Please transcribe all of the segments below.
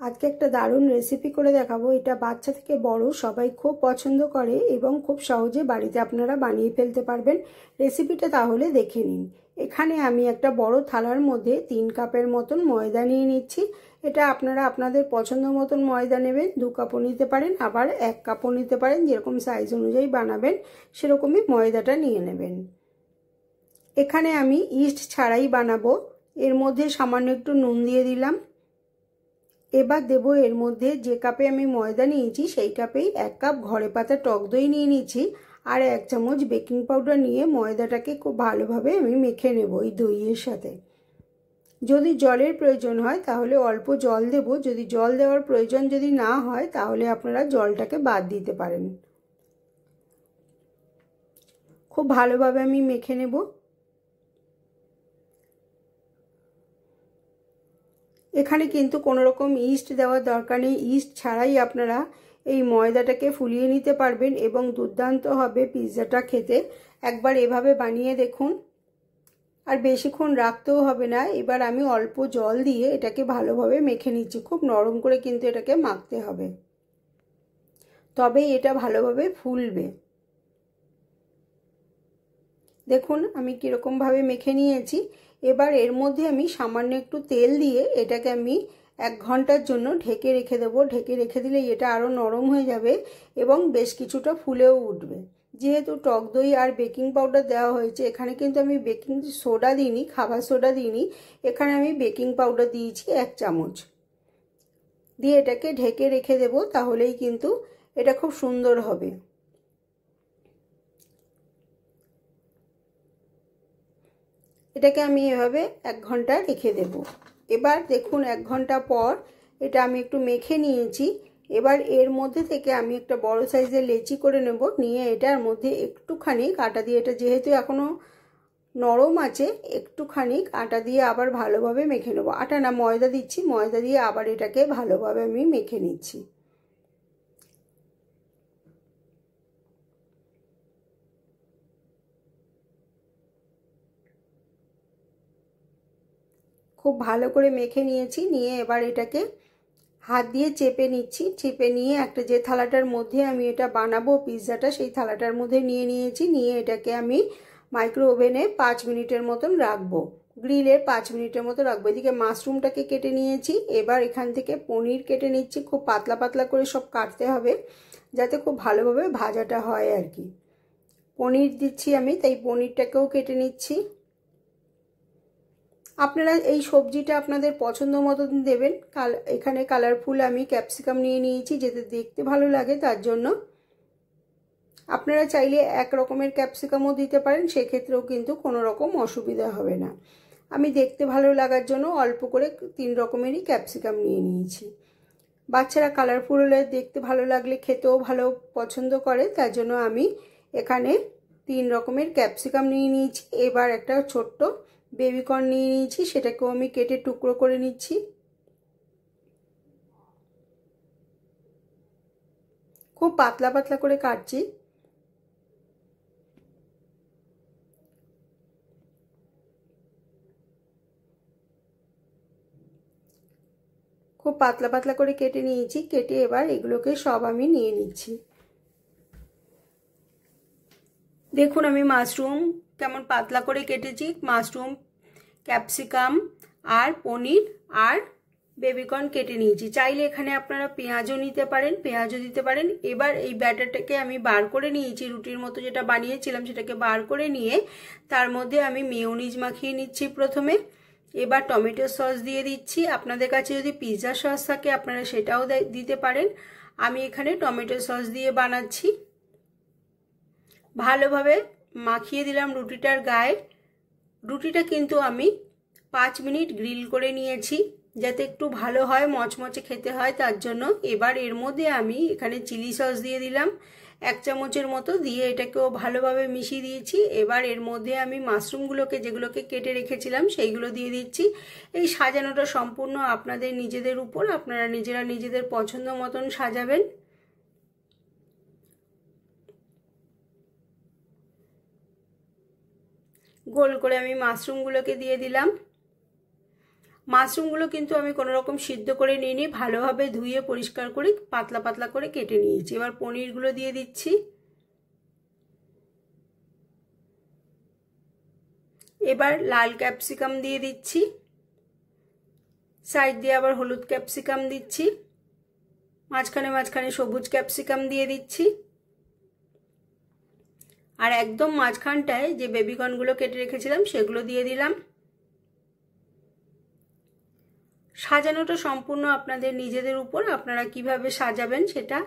আজকে একটা দারুণ রেসিপি করে দেখাবো। এটা বাচ্চা থেকে বড় সবাই খুব পছন্দ করে এবং খুব সহজে বাড়িতে আপনারা বানিয়ে ফেলতে পারবেন। রেসিপিটা তাহলে দেখে নিন। এখানে আমি একটা বড় থালার মধ্যে 3 কাপের মতন ময়দা নিয়ে নিচ্ছি। এটা আপনারা আপনাদের পছন্দ মতন ময়দা নেবেন। 2 কাপও নিতে পারেন, আবার 1 কাপও নিতে পারেন। যেরকম সাইজ অনুযায়ী বানাবেন সেরকমই ময়দাটা নিয়ে নেবেন। এখানে আমি ইস্ট ছাড়াই বানাবো। এর মধ্যে সামান্য একটু নুন দিয়ে দিলাম। এবার দেব এর মধ্যে যে কাপে আমি ময়দা নিয়েছি সেই কাপেই 1 কাপ ঘরে পাতা টক দই নিয়ে নিয়েছি, আর 1 চামচ বেকিং পাউডার নিয়ে ময়দাটাকে খুব ভালোভাবে আমি মেখে নেব এই দইয়ের সাথে। যদি জলের প্রয়োজন হয় তাহলে অল্প জল দেব। যদি জল দেওয়ার প্রয়োজন যদি না হয় তাহলে আপনারা জলটাকে বাদ দিতে পারেন। খুব ভালোভাবে আমি মেখে নেব। এখানে কিন্তু কোনো রকম ইস্ট দেওয়ার দরকার নেই। ইস্ট ছাড়াই আপনারা এই ময়দাটাকে ফুলিয়ে নিতে পারবেন এবং দুর্দান্ত হবে পিৎজাটা খেতে। একবার এভাবে বানিয়ে দেখুন। আর বেশিক্ষণ রাখতেও হবে না। এবার আমি অল্প জল দিয়ে এটাকে ভালোভাবে মেখে নিচ্ছি। খুব নরম করে কিন্তু এটাকে মাখতে হবে, তবেই এটা ভালোভাবে ফুলবে। দেখুন আমি কীরকমভাবে মেখে নিয়েছি। এবার এর মধ্যে আমি সামান্য একটু তেল দিয়ে এটাকে আমি 1 ঘন্টার জন্য ঢেকে রেখে দেবো। ঢেকে রেখে দিলে এটা আরও নরম হয়ে যাবে এবং বেশ কিছুটা ফুলেও উঠবে। যেহেতু টক দই আর বেকিং পাউডার দেওয়া হয়েছে, এখানে কিন্তু আমি বেকিং সোডা দিইনি, খাবার সোডা দিইনি। এখানে আমি বেকিং পাউডার দিয়েছি 1 চামচ দিয়ে এটাকে ঢেকে রেখে দেবো। তাহলেই কিন্তু এটা খুব সুন্দর হবে। এটাকে আমি এভাবে 1 ঘন্টা রেখে দেব। এবার দেখুন 1 ঘন্টা পর এটা আমি একটু মেখে নিয়েছি। এবার এর মধ্যে থেকে আমি একটা বড় সাইজের লেচি করে নেব। নিয়ে এটার মধ্যে একটুখানি আটা দিয়ে, এটা যেহেতু এখনো নরম আছে, একটুখানি আটা দিয়ে আবার ভালোভাবে মেখে নেব। আটা না, ময়দা দিচ্ছি। ময়দা দিয়ে আবার এটাকে ভালোভাবে আমি মেখে নিচ্ছি। খুব ভালো করে মেখে নিয়েছি। নিয়ে এবার এটাকে হাত দিয়ে চেপে নিচ্ছি। চেপে নিয়ে একটা যে থালাটার মধ্যে আমি এটা বানাবো পিৎজাটা, সেই থালাটার মধ্যে নিয়ে নিয়েছি। নিয়ে এটাকে আমি মাইক্রো ওভেনে 5 মিনিটের মতন রাখবো। গ্রিলে 5 মিনিটের মতো রাখবো। এদিকে মাশরুমটাকে কেটে নিয়েছি। এবার এখান থেকে পনির কেটে নিচ্ছি। খুব পাতলা পাতলা করে সব কাটতে হবে যাতে খুব ভালোভাবে ভাজাটা হয় আর কি। পনির দিচ্ছি আমি, তাই পনিরটাকেও কেটে নিচ্ছি। আপনারা এই সবজিটা আপনাদের পছন্দ মতন দেবেন। এখানে কালারফুল আমি ক্যাপসিকাম নিয়ে নিয়েছি, যাতে দেখতে ভালো লাগে তার জন্য। আপনারা চাইলে 1 রকমের ক্যাপসিকামও দিতে পারেন, সেক্ষেত্রেও কিন্তু কোনো রকম অসুবিধা হবে না। আমি দেখতে ভালো লাগার জন্য অল্প করে 3 রকমেরই ক্যাপসিকাম নিয়ে নিয়েছি। বাচ্চারা কালারফুল হলে দেখতে ভালো লাগলে খেতেও ভালো পছন্দ করে, তার জন্য আমি এখানে 3 রকমের ক্যাপসিকাম নিয়ে নিয়েছি। এবার একটা ছোট্ট বেবিকর্ন নিয়ে নিয়েছি, সেটাকেও আমি কেটে টুকরো করে নিচ্ছি। খুব পাতলা পাতলা করে কাটছি। খুব পাতলা পাতলা করে কেটে নিয়েছি। কেটে এবার এগুলোকে সব আমি নিয়ে নিচ্ছি। দেখুন আমি মাশরুম কেমন পাতলা করে কেটেছি। মাশরুম, ক্যাপসিকাম আর পনির আর বেবিকর্ন কেটে নিয়েছি। চাইলে এখানে আপনারা পেঁয়াজও নিতে পারেন, পেঁয়াজও দিতে পারেন। এবার এই ব্যাটারটাকে আমি বার করে নিয়েছি। রুটির মতো যেটা বানিয়েছিলাম সেটাকে বার করে নিয়ে তার মধ্যে আমি মেয়োনিজ মাখিয়ে নিচ্ছি প্রথমে। এবার টমেটো সস দিয়ে দিচ্ছি। আপনাদের কাছে যদি পিৎজা সস থাকে আপনারা সেটাও দিতে পারেন। আমি এখানে টমেটো সস দিয়ে বানাচ্ছি। ভালোভাবে মাখিয়ে দিলাম রুটিটার গায়ে। রুটিটা কিন্তু আমি 5 মিনিট গ্রিল করে নিয়েছি যাতে একটু ভালো হয়, মচমচে খেতে হয় তার জন্য। এবার এর মধ্যে আমি এখানে চিলি সস দিয়ে দিলাম 1 চামচের মতো, দিয়ে এটাকেও ভালোভাবে মিশিয়ে দিয়েছি। এবার এর মধ্যে আমি মাশরুমগুলোকে, যেগুলোকে কেটে রেখেছিলাম, সেইগুলো দিয়ে দিচ্ছি। এই সাজানোটা সম্পূর্ণ আপনাদের নিজেদের উপর, আপনারা নিজেরা নিজেদের পছন্দ মতন সাজাবেন। গোল করে আমি মাশরুমগুলোকে দিয়ে দিলাম। মাশরুমগুলো কিন্তু আমি কোনো রকম সিদ্ধ করে নিইনি, ভালোভাবে ধুয়ে পরিষ্কার করে পাতলা পাতলা করে কেটে নিয়েছি। এবার পনিরগুলো দিয়ে দিচ্ছি। এবার লাল ক্যাপসিকাম দিয়ে দিচ্ছি, সাইড দিয়ে আবার হলুদ ক্যাপসিকাম দিচ্ছি, মাঝখানে মাঝখানে সবুজ ক্যাপসিকাম দিয়ে দিচ্ছি, আর একদম মাঝখানটায় যে বেবিকর্নগুলো কেটে রেখেছিলাম সেগুলো দিয়ে দিলাম। সাজানোটা সম্পূর্ণ আপনাদের নিজেদের উপর, আপনারা কিভাবে সাজাবেন সেটা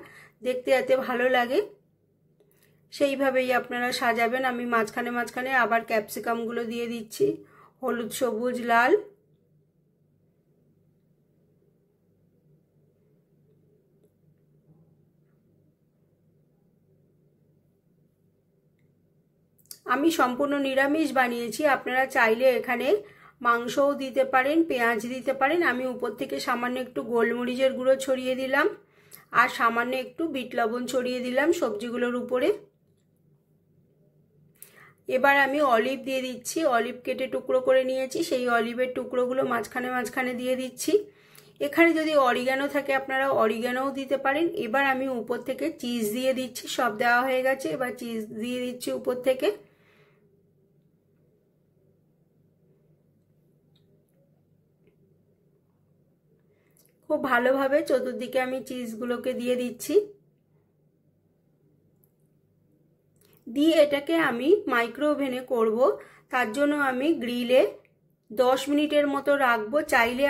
দেখতে যাতে ভালো লাগে সেইভাবেই আপনারা সাজাবেন। আমি মাঝখানে মাঝখানে আবার ক্যাপসিকামগুলো দিয়ে দিচ্ছি, হলুদ সবুজ লাল। আমি সম্পূর্ণ নিরামিষ বানিয়েছি, আপনারা চাইলে এখানে মাংসও দিতে পারেন, পেঁয়াজ দিতে পারেন। আমি উপর থেকে সামান্য একটু গোলমরিচের গুঁড়ো ছড়িয়ে দিলাম আর সামান্য একটু বিট লবণ ছড়িয়ে দিলাম সবজিগুলোর উপরে। এবার আমি অলিভ দিয়ে দিচ্ছি, অলিভ কেটে টুকরো করে নিয়েছি, সেই অলিভের টুকরোগুলো মাঝখানে মাঝখানে দিয়ে দিচ্ছি। এখানে যদি অরিগানো থাকে আপনারা অরিগানোও দিতে পারেন। এবার আমি উপর থেকে চিজ দিয়ে দিচ্ছি, সব দেওয়া হয়ে গেছে, এবার চিজ দিয়ে দিচ্ছি উপর থেকে। খুব ভালোভাবে চতুর্দিকে আমি চিজগুলোকে দিয়ে দিচ্ছি, দিয়ে এটাকে আমি মাইক্রো ওভেনে করব। তার জন্য আমি গ্রিলে 10 মিনিটের মতো রাখবো। চাইলে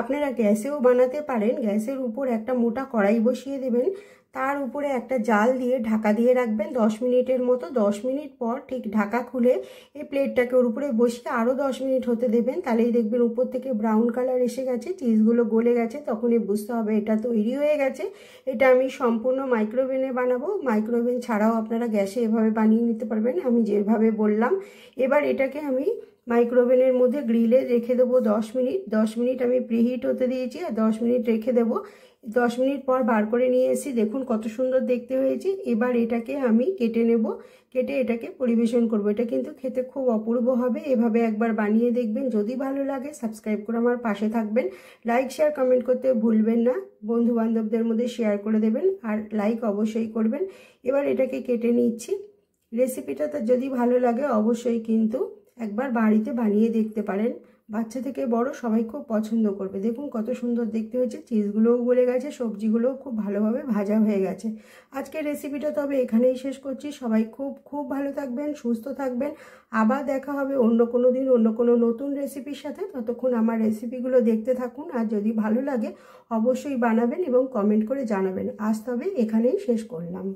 আপনারা গ্যাসেও বানাতে পারেন। গ্যাসের উপর একটা মোটা কড়াই বসিয়ে দেবেন, তার উপরে একটা জাল দিয়ে ঢাকা দিয়ে রাখবেন 10 মিনিটের মতো। 10 মিনিট পর ঠিক ঢাকা খুলে এই প্লেটটাকে ওর উপরে বসিয়ে আরও 10 মিনিট হতে দেবেন। তাহলেই দেখবেন উপর থেকে ব্রাউন কালার এসে গেছে, চিজগুলো গলে গেছে, তখনই বুঝতে হবে এটা তৈরি হয়ে গেছে। এটা আমি সম্পূর্ণ মাইক্রোওভেনে বানাবো। মাইক্রোওভেন ছাড়াও আপনারা গ্যাসে এভাবে বানিয়ে নিতে পারবেন আমি যেভাবে বললাম। এবার এটাকে আমি মাইক্রোওভেনের মধ্যে গ্রিলে রেখে দেবো 10 মিনিট। 10 মিনিট আমি প্রিহিট হতে দিয়েছি আর 10 মিনিট রেখে দেবো। 10 মিনিট পর বার করে নিয়ে এসেছি, দেখুন কত সুন্দর দেখতে হয়েছে। এবার এটাকে আমি কেটে নেব, কেটে এটাকে পরিবেশন করব। এটা কিন্তু খেতে খুব অপূর্ব হবে। এভাবে একবার বানিয়ে দেখবেন, যদি ভালো লাগে সাবস্ক্রাইব করে আমার পাশে থাকবেন। লাইক শেয়ার কমেন্ট করতে ভুলবেন না, বন্ধু বান্ধবদের মধ্যে শেয়ার করে দেবেন আর লাইক অবশ্যই করবেন। এবার এটাকে কেটে নিচ্ছি। রেসিপিটা যদি ভালো লাগে অবশ্যই কিন্তু একবার বাড়িতে বানিয়ে দেখতে পারেন, বাচ্চা থেকে বড় সবাই খুব পছন্দ করবে। দেখুন কত সুন্দর দেখতে হয়েছে, চিজগুলোও গলে গেছে, সবজিগুলোও খুব ভালোভাবে ভাজা হয়ে গেছে। আজকের রেসিপিটা তবে এখানেই শেষ করছি। সবাই খুব খুব ভালো থাকবেন, সুস্থ থাকবেন। আবার দেখা হবে অন্য কোনো দিন অন্য কোনো নতুন রেসিপির সাথে। ততক্ষণ আমার রেসিপিগুলো দেখতে থাকুন, আর যদি ভালো লাগে অবশ্যই বানাবেন এবং কমেন্ট করে জানাবেন। আজ তবে এখানেই শেষ করলাম।